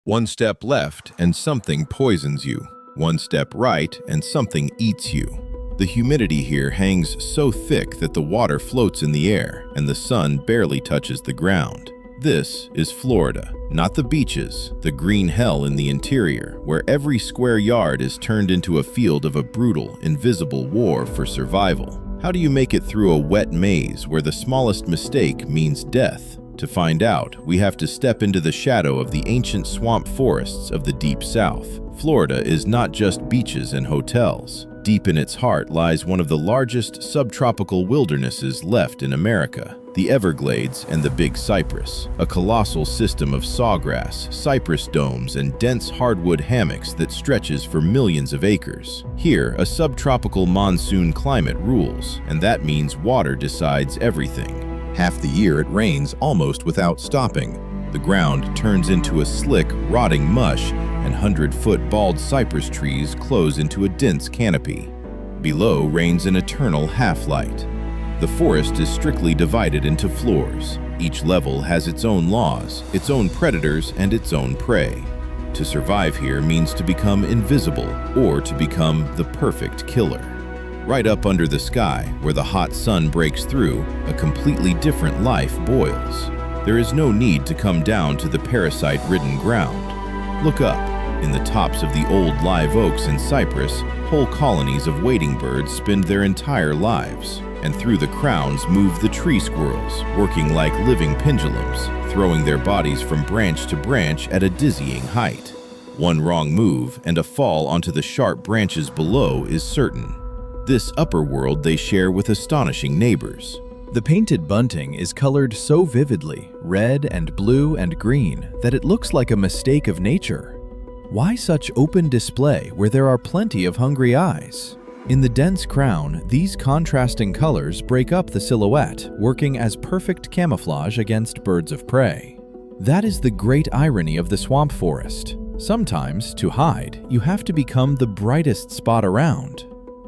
One step left and something poisons you. One step right and something eats you. The humidity here hangs so thick that the water floats in the air and the sun barely touches the ground. This is Florida, not the beaches, the green hell in the interior, where every square yard is turned into a field of a brutal, invisible war for survival. How do you make it through a wet maze where the smallest mistake means death? To find out, we have to step into the shadow of the ancient swamp forests of the Deep South. Florida is not just beaches and hotels. Deep in its heart lies one of the largest subtropical wildernesses left in America, the Everglades and the Big Cypress, a colossal system of sawgrass, cypress domes, and dense hardwood hammocks that stretches for millions of acres. Here, a subtropical monsoon climate rules, and that means water decides everything. Half the year it rains almost without stopping. The ground turns into a slick, rotting mush, and 100-foot bald cypress trees close into a dense canopy. Below reigns an eternal half-light. The forest is strictly divided into floors. Each level has its own laws, its own predators, and its own prey. To survive here means to become invisible or to become the perfect killer. Right up under the sky, where the hot sun breaks through, a completely different life boils. There is no need to come down to the parasite-ridden ground. Look up. In the tops of the old live oaks and cypress, whole colonies of wading birds spend their entire lives. And through the crowns move the tree squirrels, working like living pendulums, throwing their bodies from branch to branch at a dizzying height. One wrong move and a fall onto the sharp branches below is certain. This upper world they share with astonishing neighbors. The painted bunting is colored so vividly, red and blue and green, that it looks like a mistake of nature. Why such open display where there are plenty of hungry eyes? In the dense crown, these contrasting colors break up the silhouette, working as perfect camouflage against birds of prey. That is the great irony of the swamp forest. Sometimes, to hide, you have to become the brightest spot around.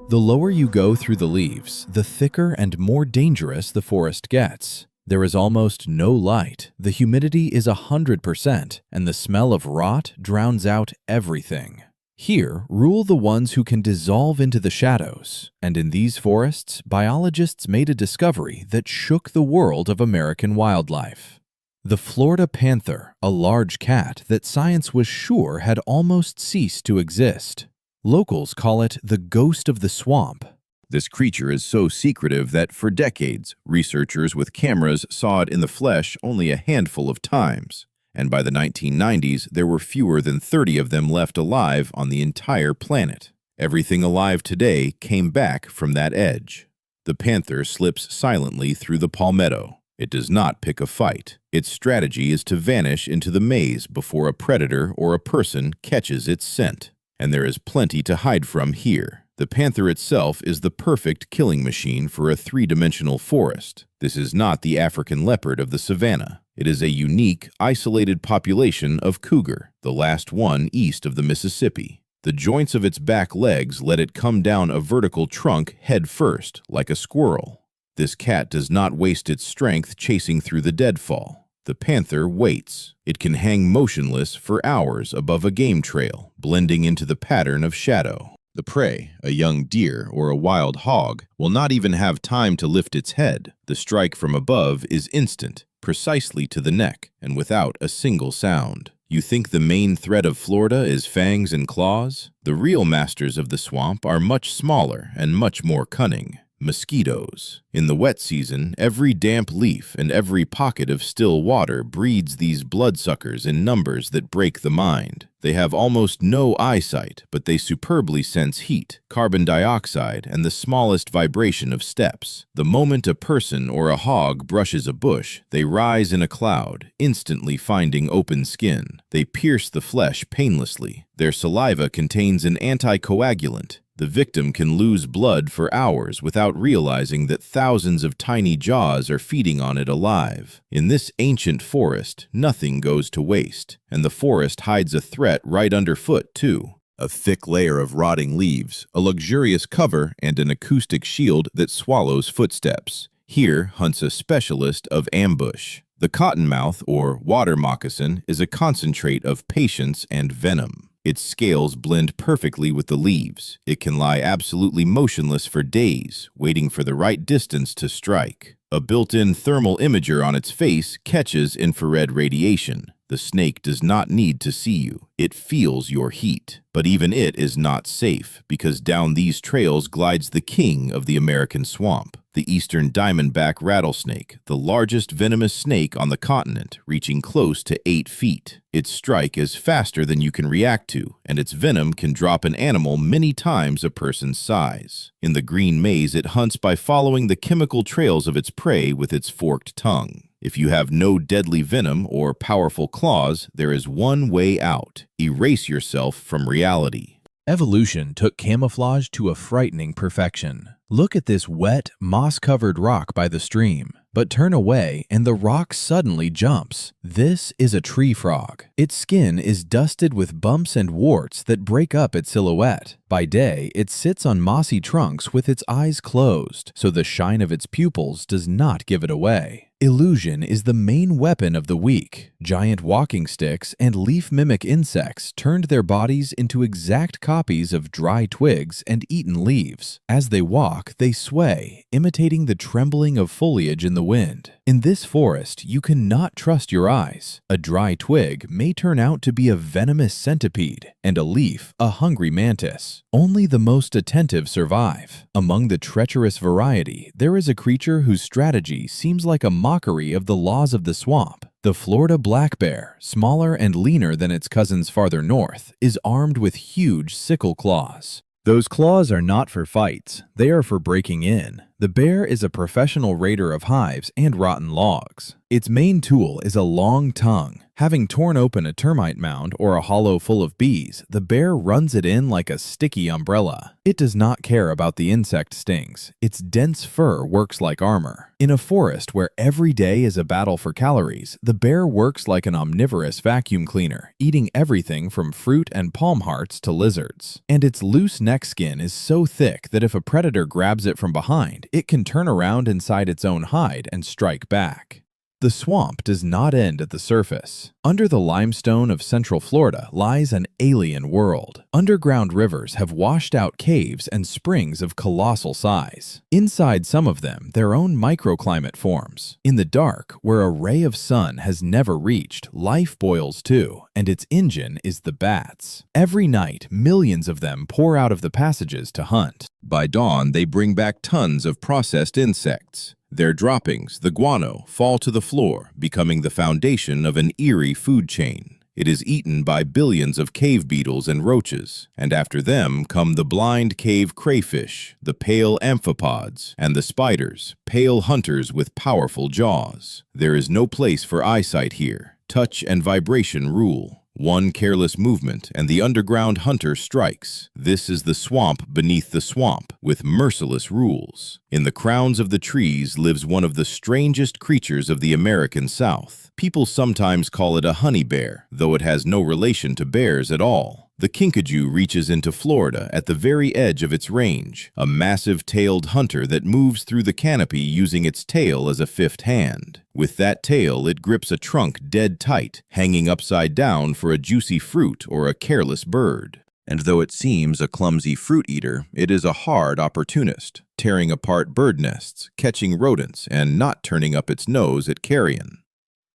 The lower you go through the leaves, the thicker and more dangerous the forest gets. There is almost no light, the humidity is 100%, and the smell of rot drowns out everything. Here rule the ones who can dissolve into the shadows, and in these forests, biologists made a discovery that shook the world of American wildlife. The Florida panther, a large cat that science was sure had almost ceased to exist. Locals call it the ghost of the swamp. This creature is so secretive that for decades, researchers with cameras saw it in the flesh only a handful of times, and by the 1990s, there were fewer than 30 of them left alive on the entire planet. Everything alive today came back from that edge. The panther slips silently through the palmetto. It does not pick a fight. Its strategy is to vanish into the maze before a predator or a person catches its scent. And there is plenty to hide from here. The panther itself is the perfect killing machine for a three-dimensional forest. This is not the African leopard of the savanna. It is a unique, isolated population of cougar, the last one east of the Mississippi. The joints of its back legs let it come down a vertical trunk head first, like a squirrel. This cat does not waste its strength chasing through the deadfall. The panther waits. It can hang motionless for hours above a game trail, blending into the pattern of shadow. The prey, a young deer or a wild hog, will not even have time to lift its head. The strike from above is instant, precisely to the neck, and without a single sound. You think the main threat of Florida is fangs and claws? The real masters of the swamp are much smaller and much more cunning. Mosquitoes. In the wet season, every damp leaf and every pocket of still water breeds these bloodsuckers in numbers that break the mind. They have almost no eyesight, but they superbly sense heat, carbon dioxide, and the smallest vibration of steps. The moment a person or a hog brushes a bush, they rise in a cloud, instantly finding open skin. They pierce the flesh painlessly. Their saliva contains an anticoagulant. The victim can lose blood for hours without realizing that thousands of tiny jaws are feeding on it alive. In this ancient forest, nothing goes to waste, and the forest hides a threat right underfoot, too. A thick layer of rotting leaves, a luxurious cover, and an acoustic shield that swallows footsteps. Here hunts a specialist of ambush. The cottonmouth, or water moccasin, is a concentrate of patience and venom. Its scales blend perfectly with the leaves. It can lie absolutely motionless for days, waiting for the right distance to strike. A built-in thermal imager on its face catches infrared radiation. The snake does not need to see you. It feels your heat. But even it is not safe, because down these trails glides the king of the American swamp, the eastern diamondback rattlesnake, the largest venomous snake on the continent, reaching close to 8 feet. Its strike is faster than you can react to, and its venom can drop an animal many times a person's size. In the green maze, it hunts by following the chemical trails of its prey with its forked tongue. If you have no deadly venom or powerful claws, there is one way out. Erase yourself from reality. Evolution took camouflage to a frightening perfection. Look at this wet, moss-covered rock by the stream. But turn away and the rock suddenly jumps. This is a tree frog. Its skin is dusted with bumps and warts that break up its silhouette. By day, it sits on mossy trunks with its eyes closed, so the shine of its pupils does not give it away. Illusion is the main weapon of the weak. Giant walking sticks and leaf-mimic insects turned their bodies into exact copies of dry twigs and eaten leaves. As they walk, they sway, imitating the trembling of foliage in the wind. In this forest, you cannot trust your eyes. A dry twig may turn out to be a venomous centipede, and a leaf a hungry mantis. Only the most attentive survive. Among the treacherous variety, there is a creature whose strategy seems like a mockery of the laws of the swamp. The Florida black bear, smaller and leaner than its cousins farther north, is armed with huge sickle claws. Those claws are not for fights, they are for breaking in. The bear is a professional raider of hives and rotten logs. Its main tool is a long tongue. Having torn open a termite mound or a hollow full of bees, the bear runs it in like a sticky umbrella. It does not care about the insect stings. Its dense fur works like armor. In a forest where every day is a battle for calories, the bear works like an omnivorous vacuum cleaner, eating everything from fruit and palm hearts to lizards. And its loose neck skin is so thick that if a predator grabs it from behind, it can turn around inside its own hide and strike back. The swamp does not end at the surface. Under the limestone of central Florida lies an alien world. Underground rivers have washed out caves and springs of colossal size. Inside some of them, their own microclimate forms. In the dark, where a ray of sun has never reached, life boils too, and its engine is the bats. Every night, millions of them pour out of the passages to hunt. By dawn, they bring back tons of processed insects. Their droppings, the guano, fall to the floor, becoming the foundation of an eerie food chain. It is eaten by billions of cave beetles and roaches, and after them come the blind cave crayfish, the pale amphipods, and the spiders, pale hunters with powerful jaws. There is no place for eyesight here. Touch and vibration rule. One careless movement, and the underground hunter strikes. This is the swamp beneath the swamp, with merciless rules. In the crowns of the trees lives one of the strangest creatures of the American South. People sometimes call it a honey bear, though it has no relation to bears at all. The kinkajou reaches into Florida at the very edge of its range, a massive-tailed hunter that moves through the canopy using its tail as a fifth hand. With that tail, it grips a trunk dead tight, hanging upside down for a juicy fruit or a careless bird. And though it seems a clumsy fruit eater, it is a hard opportunist, tearing apart bird nests, catching rodents, and not turning up its nose at carrion.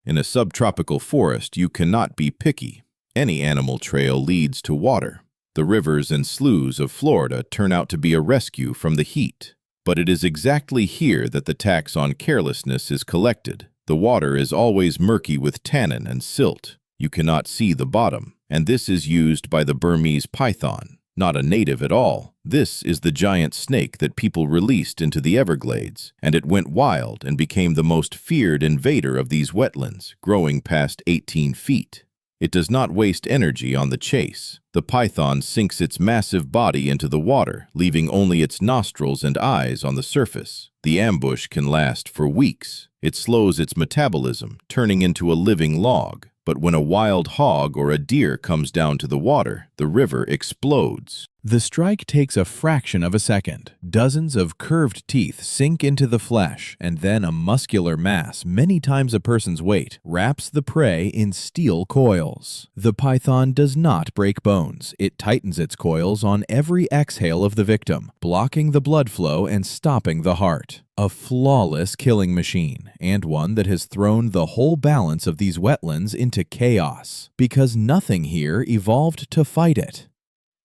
In a subtropical forest, you cannot be picky. Any animal trail leads to water. The rivers and sloughs of Florida turn out to be a rescue from the heat. But it is exactly here that the tax on carelessness is collected. The water is always murky with tannin and silt. You cannot see the bottom, and this is used by the Burmese python. Not a native at all. This is the giant snake that people released into the Everglades, and it went wild and became the most feared invader of these wetlands, growing past 18 feet. It does not waste energy on the chase. The python sinks its massive body into the water, leaving only its nostrils and eyes on the surface. The ambush can last for weeks. It slows its metabolism, turning into a living log. But when a wild hog or a deer comes down to the water, the river explodes. The strike takes a fraction of a second. Dozens of curved teeth sink into the flesh, and then a muscular mass, many times a person's weight, wraps the prey in steel coils. The python does not break bones. It tightens its coils on every exhale of the victim, blocking the blood flow and stopping the heart. A flawless killing machine, and one that has thrown the whole balance of these wetlands into chaos, because nothing here evolved to fight it.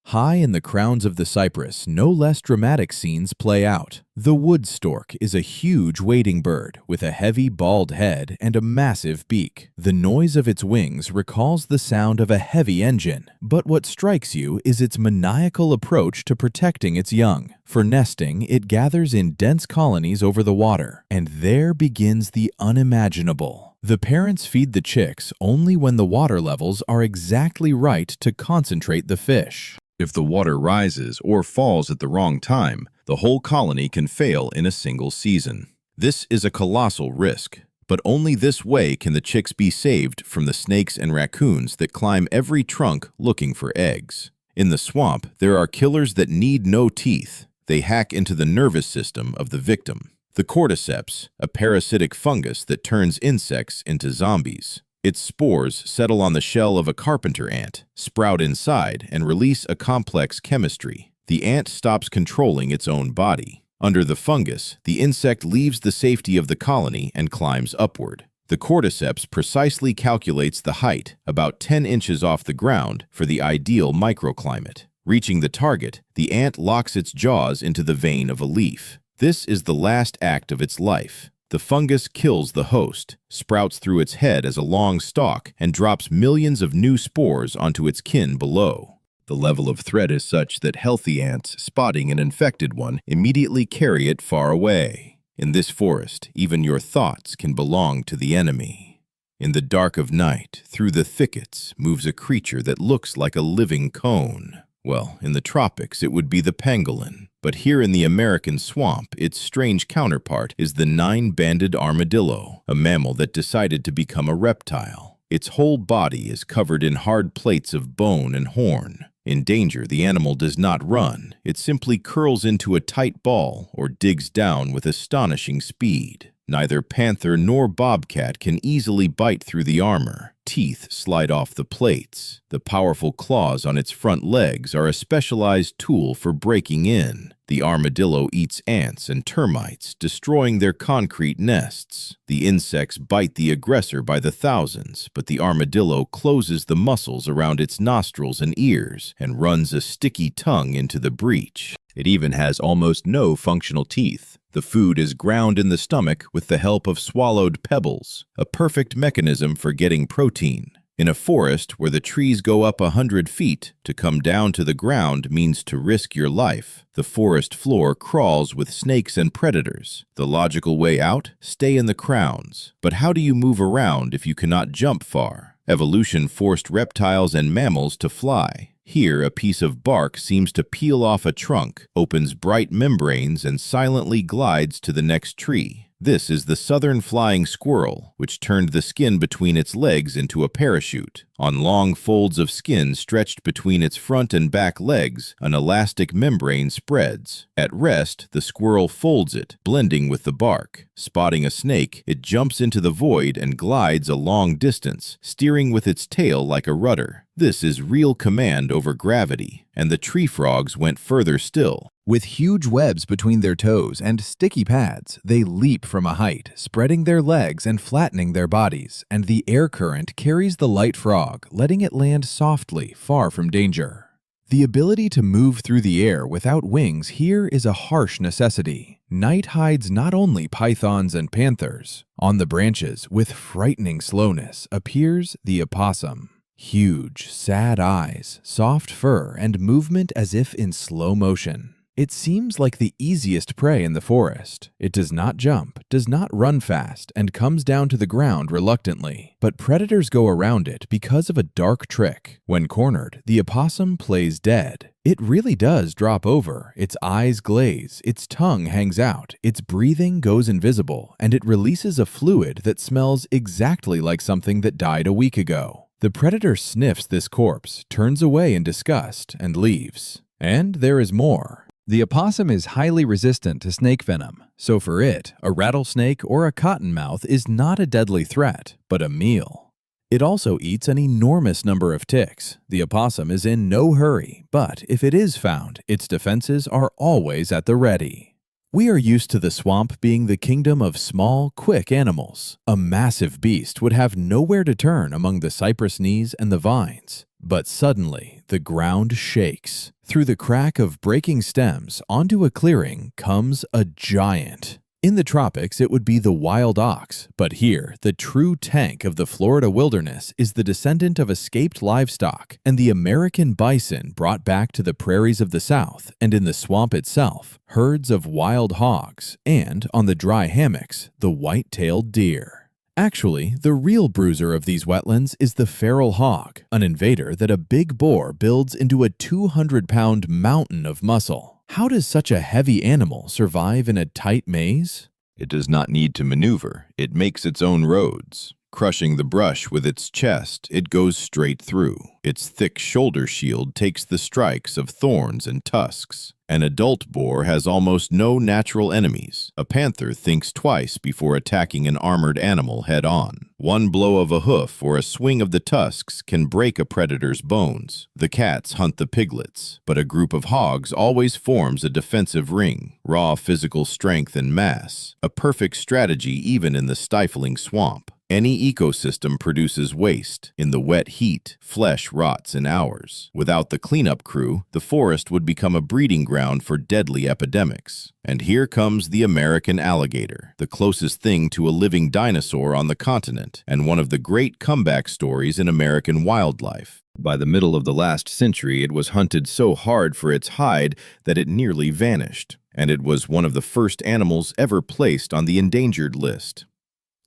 High in the crowns of the cypress, no less dramatic scenes play out. The wood stork is a huge wading bird with a heavy bald head and a massive beak. The noise of its wings recalls the sound of a heavy engine, but what strikes you is its maniacal approach to protecting its young. For nesting, it gathers in dense colonies over the water, and there begins the unimaginable. The parents feed the chicks only when the water levels are exactly right to concentrate the fish. If the water rises or falls at the wrong time, the whole colony can fail in a single season. This is a colossal risk, but only this way can the chicks be saved from the snakes and raccoons that climb every trunk looking for eggs. In the swamp, there are killers that need no teeth. They hack into the nervous system of the victim. The cordyceps, a parasitic fungus that turns insects into zombies. Its spores settle on the shell of a carpenter ant, sprout inside, and release a complex chemistry. The ant stops controlling its own body. Under the fungus, the insect leaves the safety of the colony and climbs upward. The cordyceps precisely calculates the height, about 10 inches off the ground, for the ideal microclimate. Reaching the target, the ant locks its jaws into the vein of a leaf. This is the last act of its life. The fungus kills the host, sprouts through its head as a long stalk, and drops millions of new spores onto its kin below. The level of threat is such that healthy ants spotting an infected one immediately carry it far away. In this forest, even your thoughts can belong to the enemy. In the dark of night, through the thickets, moves a creature that looks like a living cone. Well, in the tropics, it would be the pangolin. But here in the American swamp, its strange counterpart is the 9-banded armadillo, a mammal that decided to become a reptile. Its whole body is covered in hard plates of bone and horn. In danger, the animal does not run. It simply curls into a tight ball or digs down with astonishing speed. Neither panther nor bobcat can easily bite through the armor. Teeth slide off the plates. The powerful claws on its front legs are a specialized tool for breaking in. The armadillo eats ants and termites, destroying their concrete nests. The insects bite the aggressor by the thousands, but the armadillo closes the muscles around its nostrils and ears and runs a sticky tongue into the breach. It even has almost no functional teeth. The food is ground in the stomach with the help of swallowed pebbles, a perfect mechanism for getting protein. In a forest where the trees go up 100 feet, to come down to the ground means to risk your life. The forest floor crawls with snakes and predators. The logical way out? Stay in the crowns. But how do you move around if you cannot jump far? Evolution forced reptiles and mammals to fly. Here, a piece of bark seems to peel off a trunk, opens bright membranes, and silently glides to the next tree. This is the southern flying squirrel, which turned the skin between its legs into a parachute. On long folds of skin stretched between its front and back legs, an elastic membrane spreads. At rest, the squirrel folds it, blending with the bark. Spotting a snake, it jumps into the void and glides a long distance, steering with its tail like a rudder. This is real command over gravity, and the tree frogs went further still. With huge webs between their toes and sticky pads, they leap from a height, spreading their legs and flattening their bodies, and the air current carries the light frog, letting it land softly, far from danger. The ability to move through the air without wings here is a harsh necessity. Night hides not only pythons and panthers. On the branches, with frightening slowness, appears the opossum. Huge, sad eyes, soft fur, and movement as if in slow motion. It seems like the easiest prey in the forest. It does not jump, does not run fast, and comes down to the ground reluctantly. But predators go around it because of a dark trick. When cornered, the opossum plays dead. It really does drop over, its eyes glaze, its tongue hangs out, its breathing goes invisible, and it releases a fluid that smells exactly like something that died a week ago. The predator sniffs this corpse, turns away in disgust, and leaves. And there is more. The opossum is highly resistant to snake venom, so for it, a rattlesnake or a cottonmouth is not a deadly threat, but a meal. It also eats an enormous number of ticks. The opossum is in no hurry, but if it is found, its defenses are always at the ready. We are used to the swamp being the kingdom of small, quick animals. A massive beast would have nowhere to turn among the cypress knees and the vines. But suddenly, the ground shakes. Through the crack of breaking stems onto a clearing comes a giant. In the tropics, it would be the wild ox, but here, the true tank of the Florida wilderness is the descendant of escaped livestock and the American bison brought back to the prairies of the South, and in the swamp itself, herds of wild hogs, and, on the dry hammocks, the white-tailed deer. Actually, the real bruiser of these wetlands is the feral hog, an invader that a big boar builds into a 200-pound mountain of muscle. How does such a heavy animal survive in a tight maze? It does not need to maneuver. It makes its own roads. Crushing the brush with its chest, it goes straight through. Its thick shoulder shield takes the strikes of thorns and tusks. An adult boar has almost no natural enemies. A panther thinks twice before attacking an armored animal head-on. One blow of a hoof or a swing of the tusks can break a predator's bones. The cats hunt the piglets, but a group of hogs always forms a defensive ring. Raw physical strength and mass, a perfect strategy even in the stifling swamp. Any ecosystem produces waste. In the wet heat, flesh rots in hours. Without the cleanup crew, the forest would become a breeding ground for deadly epidemics. And here comes the American alligator, the closest thing to a living dinosaur on the continent, and one of the great comeback stories in American wildlife. By the middle of the last century, it was hunted so hard for its hide that it nearly vanished, and it was one of the first animals ever placed on the endangered list.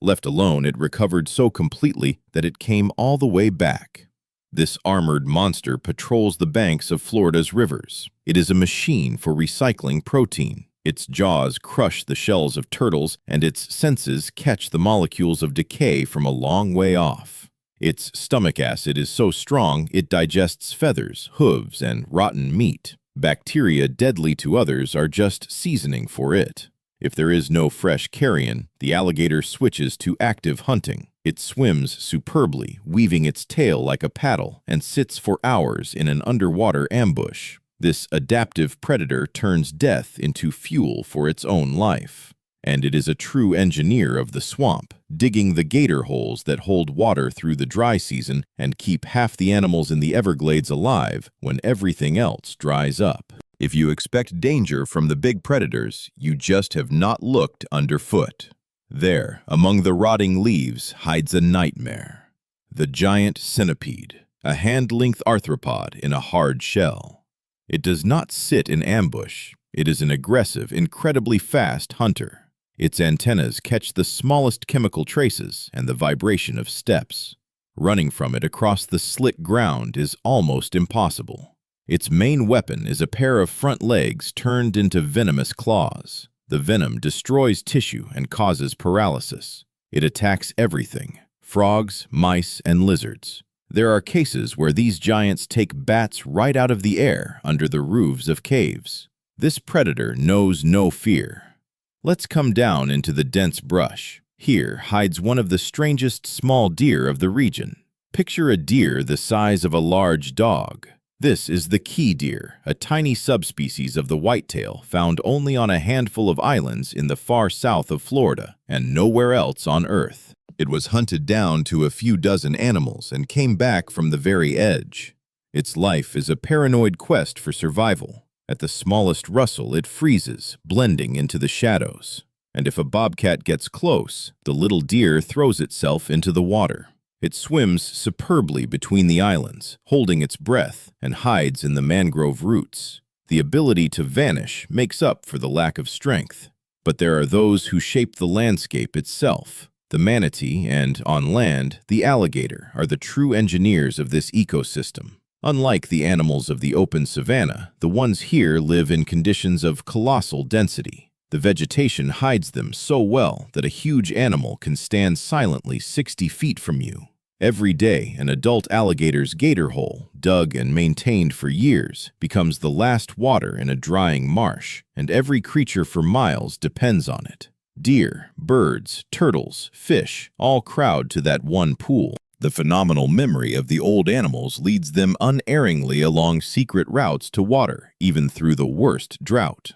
Left alone, it recovered so completely that it came all the way back. This armored monster patrols the banks of Florida's rivers. It is a machine for recycling protein. Its jaws crush the shells of turtles, and its senses catch the molecules of decay from a long way off. Its stomach acid is so strong it digests feathers, hooves, and rotten meat. Bacteria deadly to others are just seasoning for it. If there is no fresh carrion, the alligator switches to active hunting. It swims superbly, weaving its tail like a paddle, and sits for hours in an underwater ambush. This adaptive predator turns death into fuel for its own life. And it is a true engineer of the swamp, digging the gator holes that hold water through the dry season and keep half the animals in the Everglades alive when everything else dries up. If you expect danger from the big predators, you just have not looked underfoot. There, among the rotting leaves, hides a nightmare. The giant centipede, a hand-length arthropod in a hard shell. It does not sit in ambush. It is an aggressive, incredibly fast hunter. Its antennas catch the smallest chemical traces and the vibration of steps. Running from it across the slick ground is almost impossible. Its main weapon is a pair of front legs turned into venomous claws. The venom destroys tissue and causes paralysis. It attacks everything: frogs, mice, and lizards. There are cases where these giants take bats right out of the air under the roofs of caves. This predator knows no fear. Let's come down into the dense brush. Here hides one of the strangest small deer of the region. Picture a deer the size of a large dog. This is the key deer, a tiny subspecies of the whitetail found only on a handful of islands in the far south of Florida and nowhere else on Earth. It was hunted down to a few dozen animals and came back from the very edge. Its life is a paranoid quest for survival. At the smallest rustle, it freezes, blending into the shadows. And if a bobcat gets close, the little deer throws itself into the water. It swims superbly between the islands, holding its breath, and hides in the mangrove roots. The ability to vanish makes up for the lack of strength. But there are those who shape the landscape itself. The manatee and, on land, the alligator are the true engineers of this ecosystem. Unlike the animals of the open savanna, the ones here live in conditions of colossal density. The vegetation hides them so well that a huge animal can stand silently 60 feet from you. Every day, an adult alligator's gator hole, dug and maintained for years, becomes the last water in a drying marsh, and every creature for miles depends on it. Deer, birds, turtles, fish all crowd to that one pool. The phenomenal memory of the old animals leads them unerringly along secret routes to water, even through the worst drought.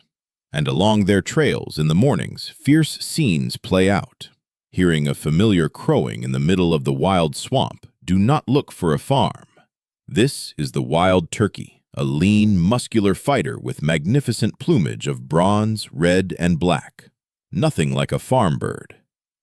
And along their trails in the mornings, fierce scenes play out. Hearing a familiar crowing in the middle of the wild swamp, do not look for a farm. This is the wild turkey, a lean, muscular fighter with magnificent plumage of bronze, red, and black. Nothing like a farm bird.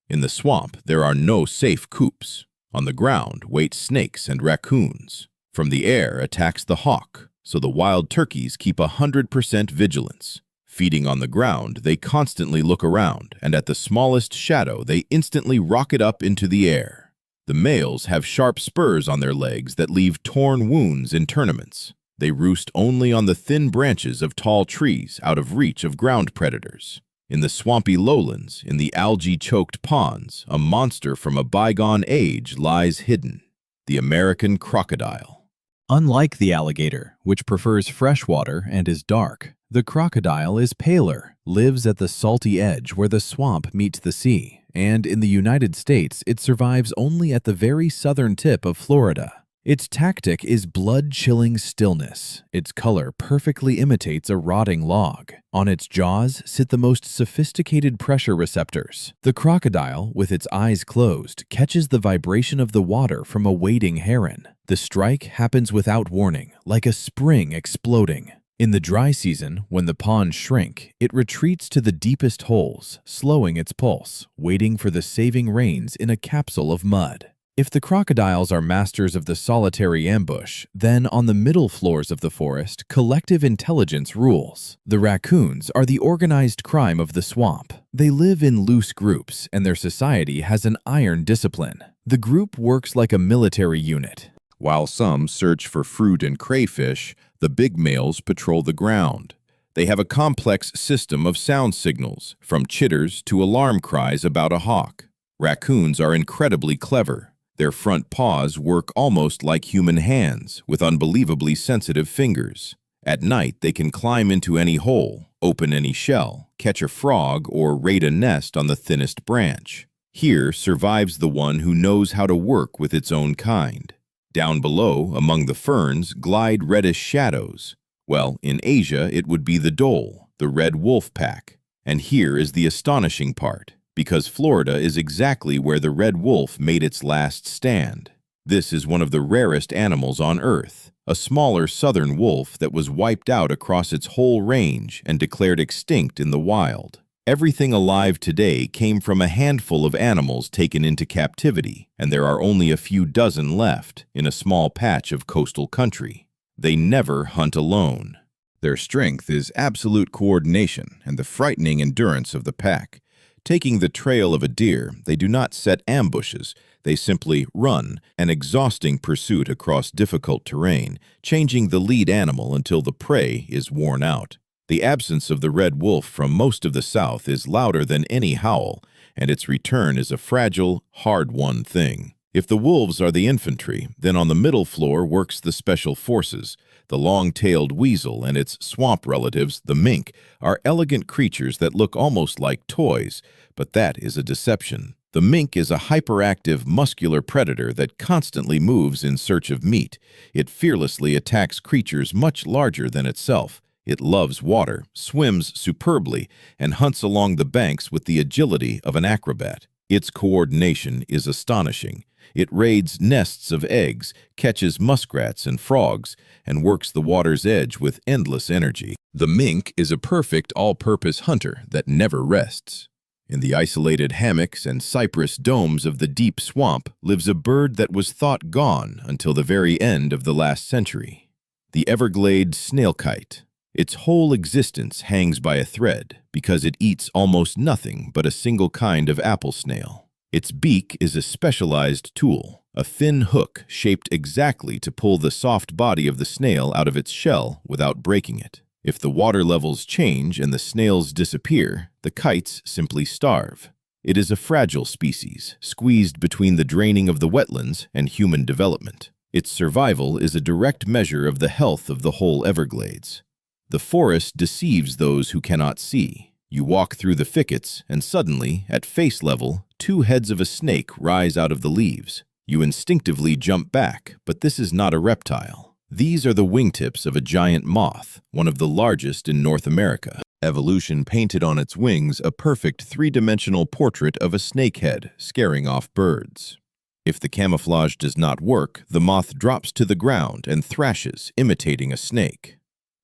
In the swamp, there are no safe coops. On the ground wait snakes and raccoons. From the air attacks the hawk, so the wild turkeys keep 100% vigilance. Feeding on the ground, they constantly look around, and at the smallest shadow, they instantly rocket up into the air. The males have sharp spurs on their legs that leave torn wounds in tournaments. They roost only on the thin branches of tall trees out of reach of ground predators. In the swampy lowlands, in the algae-choked ponds, a monster from a bygone age lies hidden: the American crocodile. Unlike the alligator, which prefers fresh water and is dark, the crocodile is paler, lives at the salty edge where the swamp meets the sea, and in the United States it survives only at the very southern tip of Florida. Its tactic is blood-chilling stillness. Its color perfectly imitates a rotting log. On its jaws sit the most sophisticated pressure receptors. The crocodile, with its eyes closed, catches the vibration of the water from a wading heron. The strike happens without warning, like a spring exploding. In the dry season, when the ponds shrink, it retreats to the deepest holes, slowing its pulse, waiting for the saving rains in a capsule of mud. If the crocodiles are masters of the solitary ambush, then on the middle floors of the forest, collective intelligence rules. The raccoons are the organized crime of the swamp. They live in loose groups, and their society has an iron discipline. The group works like a military unit. While some search for fruit and crayfish, the big males patrol the ground. They have a complex system of sound signals, from chitters to alarm cries about a hawk. Raccoons are incredibly clever. Their front paws work almost like human hands, with unbelievably sensitive fingers. At night, they can climb into any hole, open any shell, catch a frog, or raid a nest on the thinnest branch. Here survives the one who knows how to work with its own kind. Down below, among the ferns, glide reddish shadows. Well, in Asia, it would be the dhole, the red wolf pack. And here is the astonishing part, because Florida is exactly where the red wolf made its last stand. This is one of the rarest animals on Earth, a smaller southern wolf that was wiped out across its whole range and declared extinct in the wild. Everything alive today came from a handful of animals taken into captivity, and there are only a few dozen left in a small patch of coastal country. They never hunt alone. Their strength is absolute coordination and the frightening endurance of the pack. Taking the trail of a deer, they do not set ambushes. They simply run, an exhausting pursuit across difficult terrain, changing the lead animal until the prey is worn out. The absence of the red wolf from most of the South is louder than any howl, and its return is a fragile, hard-won thing. If the wolves are the infantry, then on the middle floor works the special forces. The long-tailed weasel and its swamp relatives, the mink, are elegant creatures that look almost like toys, but that is a deception. The mink is a hyperactive, muscular predator that constantly moves in search of meat. It fearlessly attacks creatures much larger than itself. It loves water, swims superbly, and hunts along the banks with the agility of an acrobat. Its coordination is astonishing. It raids nests of eggs, catches muskrats and frogs, and works the water's edge with endless energy. The mink is a perfect all-purpose hunter that never rests. In the isolated hammocks and cypress domes of the deep swamp lives a bird that was thought gone until the very end of the last century: the Everglades snailkite. Its whole existence hangs by a thread because it eats almost nothing but a single kind of apple snail. Its beak is a specialized tool, a thin hook shaped exactly to pull the soft body of the snail out of its shell without breaking it. If the water levels change and the snails disappear, the kites simply starve. It is a fragile species, squeezed between the draining of the wetlands and human development. Its survival is a direct measure of the health of the whole Everglades. The forest deceives those who cannot see. You walk through the thickets, and suddenly, at face level, two heads of a snake rise out of the leaves. You instinctively jump back, but this is not a reptile. These are the wingtips of a giant moth, one of the largest in North America. Evolution painted on its wings a perfect three-dimensional portrait of a snakehead, scaring off birds. If the camouflage does not work, the moth drops to the ground and thrashes, imitating a snake.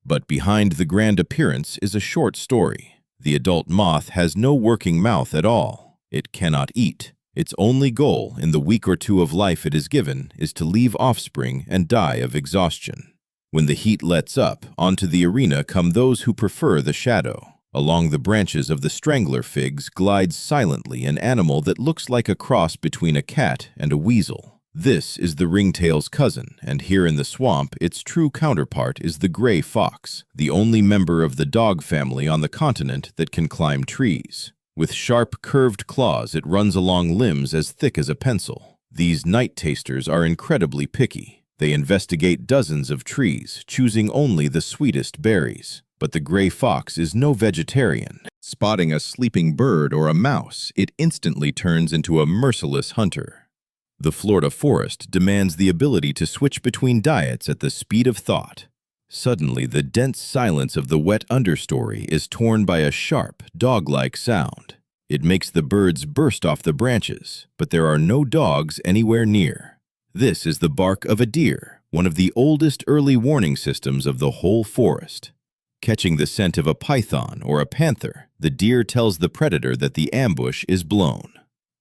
But behind the grand appearance is a short story. The adult moth has no working mouth at all. It cannot eat. Its only goal in the week or two of life it is given is to leave offspring and die of exhaustion. When the heat lets up, onto the arena come those who prefer the shadow. Along the branches of the strangler figs glides silently an animal that looks like a cross between a cat and a weasel. This is the ringtail's cousin, and here in the swamp, its true counterpart is the gray fox, the only member of the dog family on the continent that can climb trees. With sharp, curved claws, it runs along limbs as thick as a pencil. These night tasters are incredibly picky. They investigate dozens of trees, choosing only the sweetest berries. But the gray fox is no vegetarian. Spotting a sleeping bird or a mouse, it instantly turns into a merciless hunter. The Florida forest demands the ability to switch between diets at the speed of thought. Suddenly, the dense silence of the wet understory is torn by a sharp, dog-like sound. It makes the birds burst off the branches, but there are no dogs anywhere near. This is the bark of a deer, one of the oldest early warning systems of the whole forest. Catching the scent of a python or a panther, the deer tells the predator that the ambush is blown.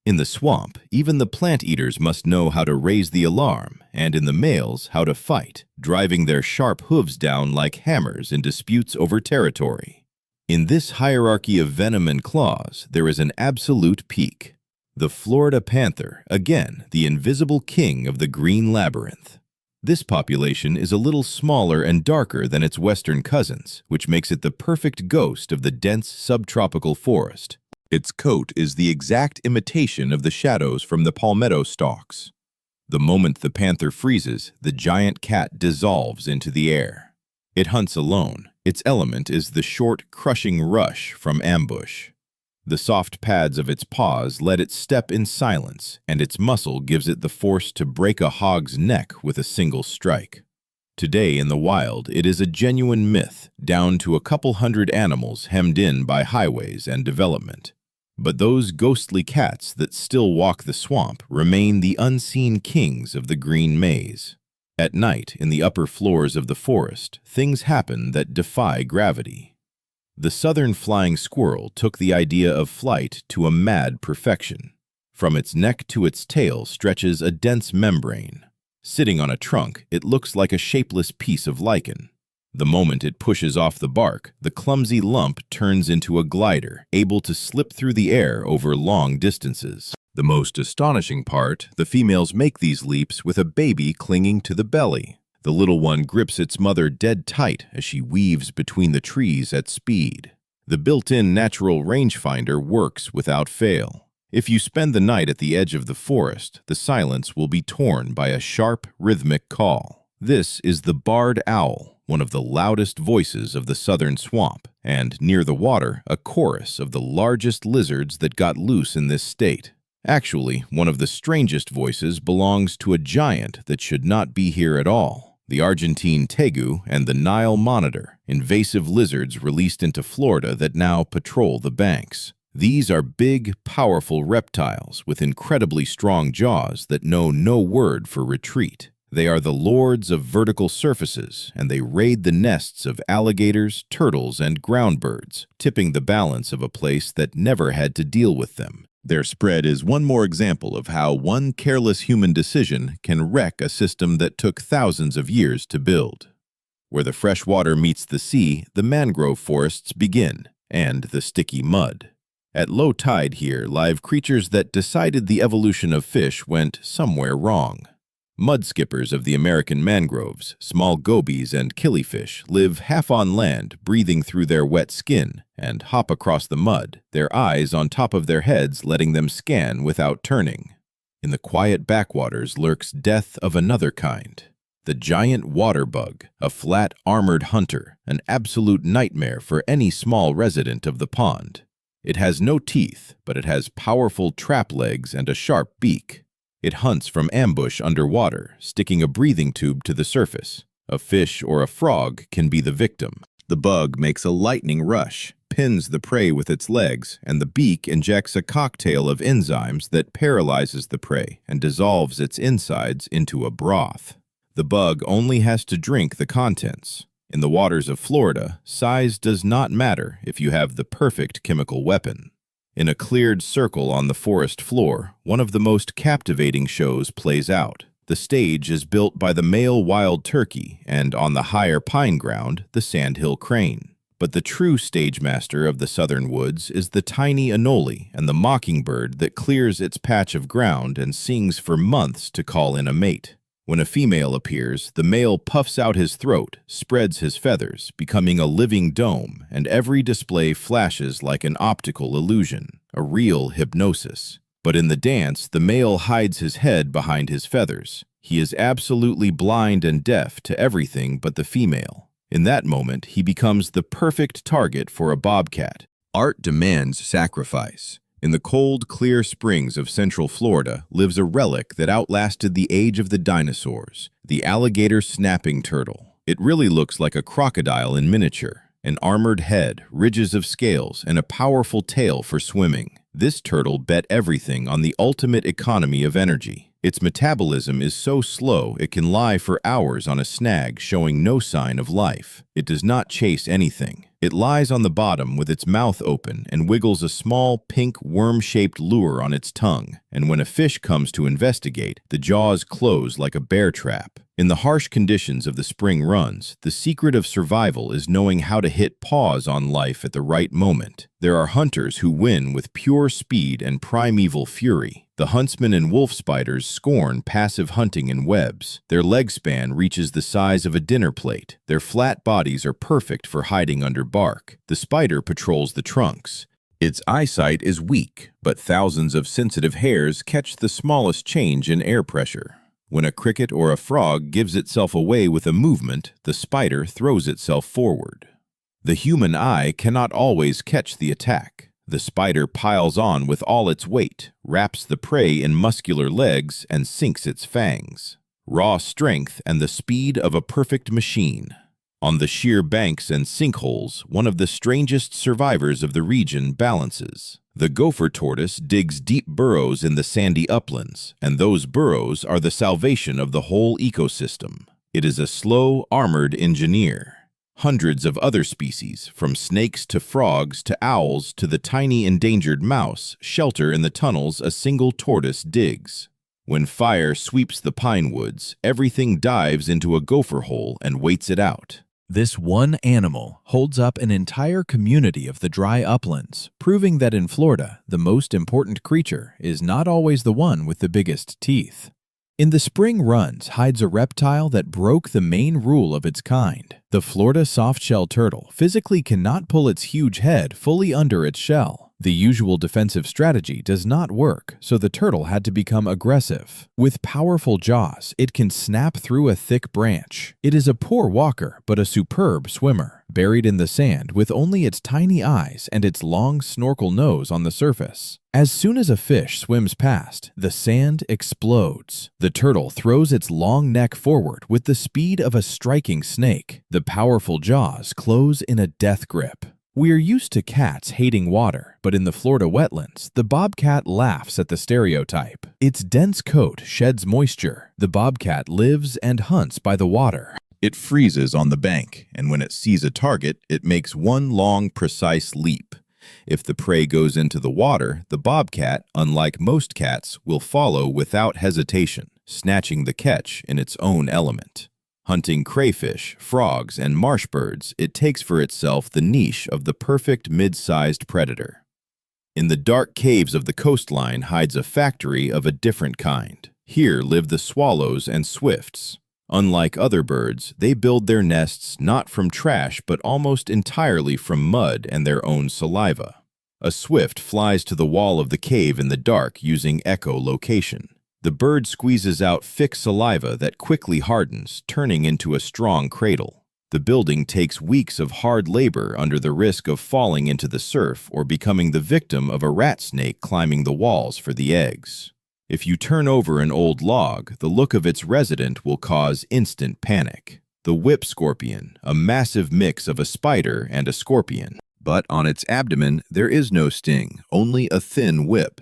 In the swamp, even the plant eaters must know how to raise the alarm, and in the males, how to fight, driving their sharp hooves down like hammers in disputes over territory. In this hierarchy of venom and claws, there is an absolute peak. The Florida panther, again, the invisible king of the green labyrinth. This population is a little smaller and darker than its western cousins, which makes it the perfect ghost of the dense subtropical forest. Its coat is the exact imitation of the shadows from the palmetto stalks. The moment the panther freezes, the giant cat dissolves into the air. It hunts alone. Its element is the short, crushing rush from ambush. The soft pads of its paws let it step in silence, and its muscle gives it the force to break a hog's neck with a single strike. Today in the wild, it is a genuine myth, down to a couple hundred animals hemmed in by highways and development. But those ghostly cats that still walk the swamp remain the unseen kings of the green maze. At night, in the upper floors of the forest, things happen that defy gravity. The southern flying squirrel took the idea of flight to a mad perfection. From its neck to its tail stretches a dense membrane. Sitting on a trunk, it looks like a shapeless piece of lichen. The moment it pushes off the bark, the clumsy lump turns into a glider, able to slip through the air over long distances. The most astonishing part, the females make these leaps with a baby clinging to the belly. The little one grips its mother dead tight as she weaves between the trees at speed. The built-in natural rangefinder works without fail. If you spend the night at the edge of the forest, the silence will be torn by a sharp, rhythmic call. This is the barred owl, one of the loudest voices of the southern swamp, and near the water, a chorus of the largest lizards that got loose in this state. Actually, one of the strangest voices belongs to a giant that should not be here at all. The Argentine tegu and the Nile monitor, invasive lizards released into Florida that now patrol the banks. These are big, powerful reptiles with incredibly strong jaws that know no word for retreat. They are the lords of vertical surfaces, and they raid the nests of alligators, turtles, and ground birds, tipping the balance of a place that never had to deal with them. Their spread is one more example of how one careless human decision can wreck a system that took thousands of years to build. Where the fresh water meets the sea, the mangrove forests begin, and the sticky mud. At low tide here, live creatures that decided the evolution of fish went somewhere wrong. Mudskippers of the American mangroves, small gobies and killifish live half on land, breathing through their wet skin, and hop across the mud, their eyes on top of their heads letting them scan without turning. In the quiet backwaters lurks death of another kind. The giant water bug, a flat, armored hunter, an absolute nightmare for any small resident of the pond. It has no teeth, but it has powerful trap legs and a sharp beak. It hunts from ambush underwater, sticking a breathing tube to the surface. A fish or a frog can be the victim. The bug makes a lightning rush, pins the prey with its legs, and the beak injects a cocktail of enzymes that paralyzes the prey and dissolves its insides into a broth. The bug only has to drink the contents. In the waters of Florida, size does not matter if you have the perfect chemical weapon. In a cleared circle on the forest floor, one of the most captivating shows plays out. The stage is built by the male wild turkey and, on the higher pine ground, the sandhill crane. But the true stage master of the southern woods is the tiny anole and the mockingbird that clears its patch of ground and sings for months to call in a mate. When a female appears, the male puffs out his throat, spreads his feathers, becoming a living dome, and every display flashes like an optical illusion, a real hypnosis. But in the dance, the male hides his head behind his feathers. He is absolutely blind and deaf to everything but the female. In that moment, he becomes the perfect target for a bobcat. Art demands sacrifice. In the cold, clear springs of central Florida lives a relic that outlasted the age of the dinosaurs, the alligator snapping turtle. It really looks like a crocodile in miniature. An armored head, ridges of scales, and a powerful tail for swimming. This turtle bet everything on the ultimate economy of energy. Its metabolism is so slow it can lie for hours on a snag showing no sign of life. It does not chase anything. It lies on the bottom with its mouth open and wiggles a small pink worm-shaped lure on its tongue, and when a fish comes to investigate, the jaws close like a bear trap. In the harsh conditions of the spring runs, the secret of survival is knowing how to hit pause on life at the right moment. There are hunters who win with pure speed and primeval fury. The huntsman and wolf spiders scorn passive hunting in webs. Their leg span reaches the size of a dinner plate. Their flat bodies are perfect for hiding under bark. The spider patrols the trunks. Its eyesight is weak, but thousands of sensitive hairs catch the smallest change in air pressure. When a cricket or a frog gives itself away with a movement, the spider throws itself forward. The human eye cannot always catch the attack. The spider piles on with all its weight, wraps the prey in muscular legs, and sinks its fangs. Raw strength and the speed of a perfect machine. On the sheer banks and sinkholes, one of the strangest survivors of the region balances. The gopher tortoise digs deep burrows in the sandy uplands, and those burrows are the salvation of the whole ecosystem. It is a slow, armored engineer. Hundreds of other species, from snakes to frogs to owls to the tiny endangered mouse, shelter in the tunnels a single tortoise digs. When fire sweeps the pine woods, everything dives into a gopher hole and waits it out. This one animal holds up an entire community of the dry uplands, proving that in Florida, the most important creature is not always the one with the biggest teeth. In the spring runs hides a reptile that broke the main rule of its kind. The Florida softshell turtle physically cannot pull its huge head fully under its shell. The usual defensive strategy does not work, so the turtle had to become aggressive. With powerful jaws, it can snap through a thick branch. It is a poor walker, but a superb swimmer, buried in the sand with only its tiny eyes and its long snorkel nose on the surface. As soon as a fish swims past, the sand explodes. The turtle throws its long neck forward with the speed of a striking snake. The powerful jaws close in a death grip. We are used to cats hating water, but in the Florida wetlands, the bobcat laughs at the stereotype. Its dense coat sheds moisture. The bobcat lives and hunts by the water. It freezes on the bank, and when it sees a target, it makes one long, precise leap. If the prey goes into the water, the bobcat, unlike most cats, will follow without hesitation, snatching the catch in its own element. Hunting crayfish, frogs, and marsh birds, it takes for itself the niche of the perfect mid-sized predator. In the dark caves of the coastline hides a factory of a different kind. Here live the swallows and swifts. Unlike other birds, they build their nests not from trash but almost entirely from mud and their own saliva. A swift flies to the wall of the cave in the dark using echolocation. The bird squeezes out thick saliva that quickly hardens, turning into a strong cradle. The building takes weeks of hard labor under the risk of falling into the surf or becoming the victim of a rat snake climbing the walls for the eggs. If you turn over an old log, the look of its resident will cause instant panic. The whip scorpion, a massive mix of a spider and a scorpion. But on its abdomen, there is no sting, only a thin whip.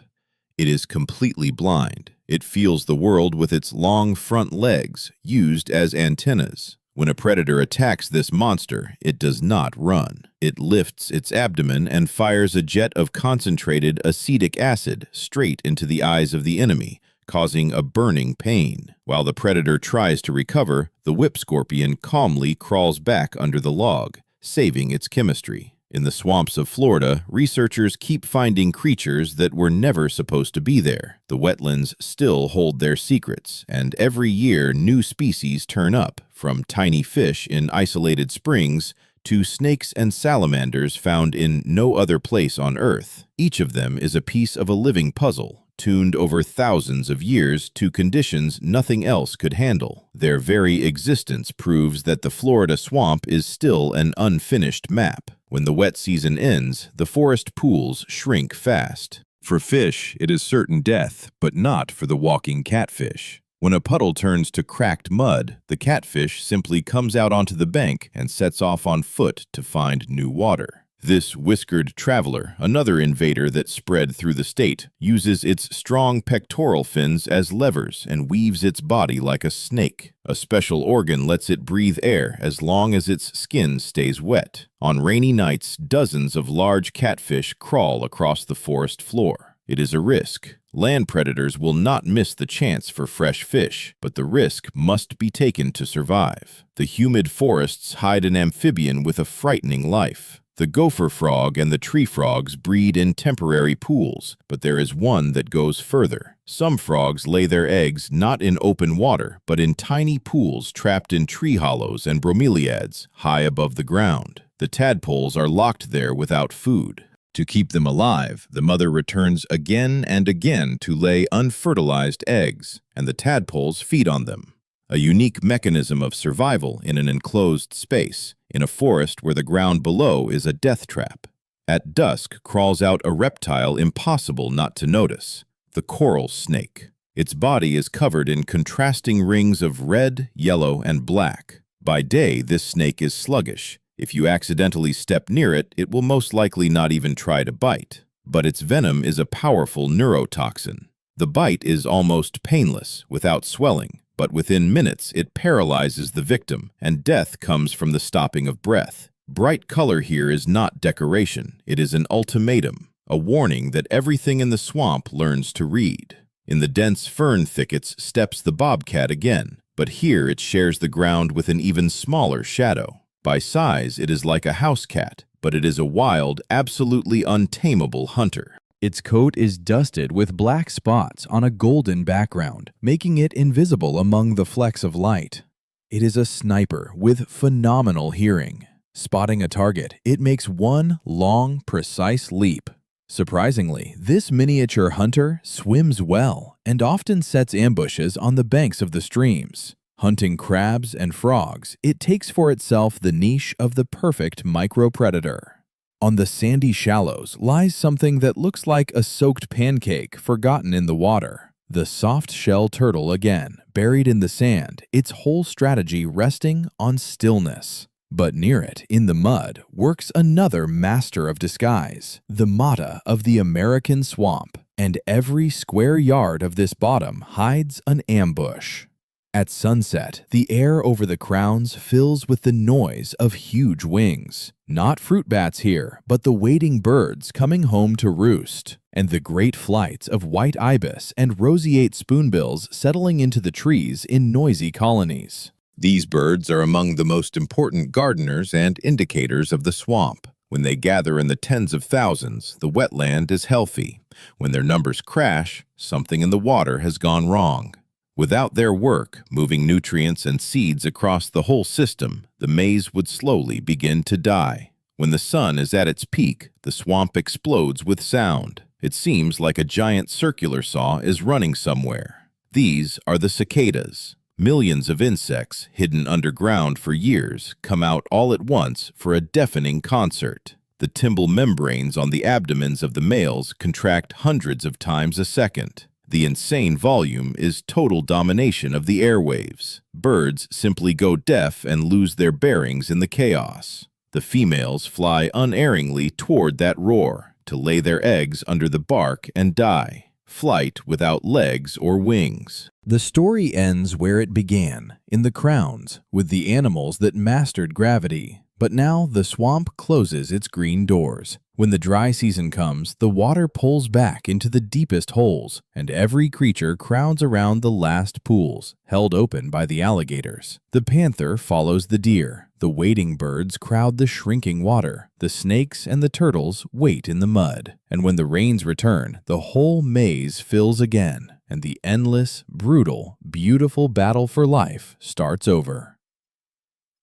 It is completely blind. It feels the world with its long front legs, used as antennas. When a predator attacks this monster, it does not run. It lifts its abdomen and fires a jet of concentrated acetic acid straight into the eyes of the enemy, causing a burning pain. While the predator tries to recover, the whip scorpion calmly crawls back under the log, saving its chemistry. In the swamps of Florida, researchers keep finding creatures that were never supposed to be there. The wetlands still hold their secrets, and every year new species turn up, from tiny fish in isolated springs to snakes and salamanders found in no other place on Earth. Each of them is a piece of a living puzzle, tuned over thousands of years to conditions nothing else could handle. Their very existence proves that the Florida swamp is still an unfinished map. When the wet season ends, the forest pools shrink fast. For fish, it is certain death, but not for the walking catfish. When a puddle turns to cracked mud, the catfish simply comes out onto the bank and sets off on foot to find new water. This whiskered traveler, another invader that spread through the state, uses its strong pectoral fins as levers and weaves its body like a snake. A special organ lets it breathe air as long as its skin stays wet. On rainy nights, dozens of large catfish crawl across the forest floor. It is a risk. Land predators will not miss the chance for fresh fish, but the risk must be taken to survive. The humid forests hide an amphibian with a frightening life. The gopher frog and the tree frogs breed in temporary pools, but there is one that goes further. Some frogs lay their eggs not in open water, but in tiny pools trapped in tree hollows and bromeliads high above the ground. The tadpoles are locked there without food. To keep them alive, the mother returns again and again to lay unfertilized eggs, and the tadpoles feed on them. A unique mechanism of survival in an enclosed space, in a forest where the ground below is a death trap. At dusk crawls out a reptile impossible not to notice, the coral snake. Its body is covered in contrasting rings of red, yellow, and black. By day, this snake is sluggish. If you accidentally step near it, it will most likely not even try to bite. But its venom is a powerful neurotoxin. The bite is almost painless, without swelling, but within minutes it paralyzes the victim, and death comes from the stopping of breath. Bright color here is not decoration, it is an ultimatum, a warning that everything in the swamp learns to read. In the dense fern thickets steps the bobcat again, but here it shares the ground with an even smaller shadow. By size, it is like a house cat, but it is a wild, absolutely untamable hunter. Its coat is dusted with black spots on a golden background, making it invisible among the flecks of light. It is a sniper with phenomenal hearing. Spotting a target, it makes one long, precise leap. Surprisingly, this miniature hunter swims well and often sets ambushes on the banks of the streams. Hunting crabs and frogs, it takes for itself the niche of the perfect micropredator. On the sandy shallows lies something that looks like a soaked pancake forgotten in the water. The soft-shell turtle again, buried in the sand, its whole strategy resting on stillness. But near it, in the mud, works another master of disguise, the mata of the American swamp, and every square yard of this bottom hides an ambush. At sunset, the air over the crowns fills with the noise of huge wings. Not fruit bats here, but the waiting birds coming home to roost, and the great flights of white ibis and roseate spoonbills settling into the trees in noisy colonies. These birds are among the most important gardeners and indicators of the swamp. When they gather in the tens of thousands, the wetland is healthy. When their numbers crash, something in the water has gone wrong. Without their work, moving nutrients and seeds across the whole system, the maize would slowly begin to die. When the sun is at its peak, the swamp explodes with sound. It seems like a giant circular saw is running somewhere. These are the cicadas. Millions of insects, hidden underground for years, come out all at once for a deafening concert. The tymbal membranes on the abdomens of the males contract hundreds of times a second. The insane volume is total domination of the airwaves. Birds simply go deaf and lose their bearings in the chaos. The females fly unerringly toward that roar, to lay their eggs under the bark and die. Flight without legs or wings. The story ends where it began, in the crowns, with the animals that mastered gravity. But now the swamp closes its green doors. When the dry season comes, the water pulls back into the deepest holes, and every creature crowds around the last pools, held open by the alligators. The panther follows the deer. The wading birds crowd the shrinking water. The snakes and the turtles wait in the mud. And when the rains return, the whole maze fills again, and the endless, brutal, beautiful battle for life starts over.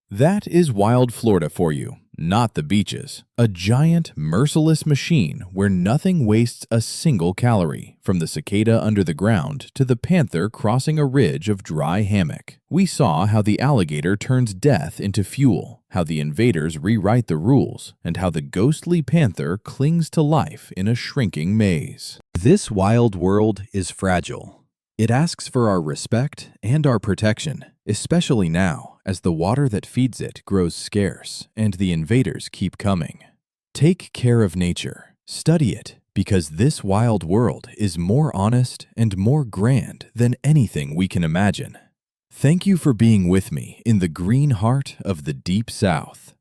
That is wild Florida for you, not the beaches. A giant, merciless machine where nothing wastes a single calorie, from the cicada under the ground to the panther crossing a ridge of dry hammock. We saw how the alligator turns death into fuel, how the invaders rewrite the rules, and how the ghostly panther clings to life in a shrinking maze. This wild world is fragile. It asks for our respect and our protection, especially now, as the water that feeds it grows scarce and the invaders keep coming. Take care of nature. Study it, because this wild world is more honest and more grand than anything we can imagine. Thank you for being with me in the green heart of the Deep South.